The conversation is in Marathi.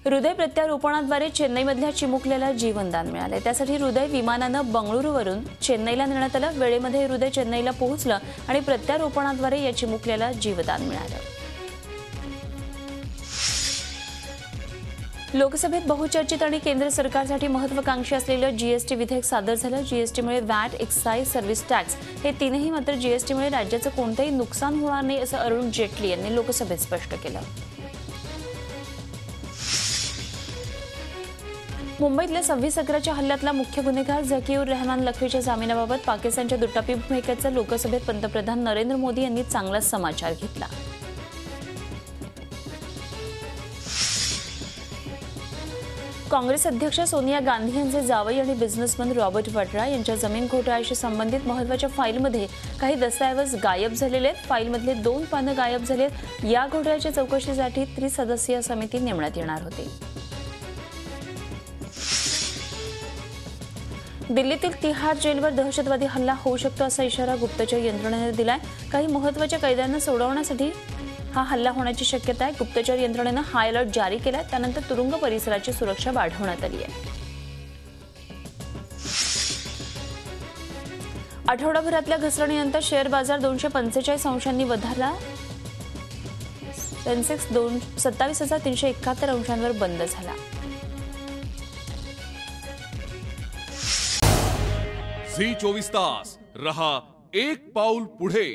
हृदय प्रत्यारोपणाद्वारे चेन्नईमधल्या चिमुकल्याला जीवनदान मिळाले। त्यासाठी हृदय विमानानं बंगळुरूवरून चेन्नईला नेण्यात आलं। वेळेमध्ये हृदय चेन्नईला पोहोचलं आणि प्रत्यारोपणाद्वारे या चिमुकल्याला जीवदान मिळालं। लोकसभेत बहुचर्चित आणि केंद्र सरकारसाठी महत्त्वाकांक्षी असलेलं जीएसटी विधेयक सादर झालं। जीएसटीमुळे वॅट, एक्साइज, सर्व्हिस टॅक्स हे तीनही, मात्र जीएसटीमुळे राज्याचं कोणतंही नुकसान होणार नाही असं अरुण जेटली यांनी लोकसभेत स्पष्ट केलं। मुंबईतल्या 26/11च्या हल्ल्यातला मुख्य गुन्हेगार झकीउर रहमान लखवीच्या जामिनाबाबत पाकिस्तानच्या दुटप्पी भूमिकेचा लोकसभेत पंतप्रधान नरेंद्र मोदी यांनी चांगलाच समाचार घेतला। काँग्रेस अध्यक्ष सोनिया गांधी यांचे जावई आणि बिझनेसमन रॉबर्ट वड्रा यांच्या जमीन घोटाळ्याशी संबंधित महत्त्वाच्या फाईलमध्ये काही दस्तऐवज गायब झालेले आहेत। फाईलमधले 2 पानं गायब झालेत। या घोटाळ्याच्या चौकशीसाठी त्रिसदस्यीय समिती नेमण्यात येणार होती। दिल्लीतील तिहार जेलवर दहशतवादी हल्ला होऊ शकतो असा इशारा गुप्तचर यंत्रणेने दिलाय। काही महत्त्वाच्या कैद्यांना सोडवण्यासाठी हा हल्ला होण्याची शक्यता आहे। गुप्तचर यंत्रणेने हाय अलर्ट जारी केला। त्यानंतर तुरुंग परिसराची सुरक्षा वाढवण्यात आली आहे। आठवडाभरातल्या घसरणीनंतर शेअर बाजार 245 अंशांनी वधारला। सेन्सेक्स 27,371 अंशांवर बंद झाला। झी 24 तास रहा एक पाऊल पुढे।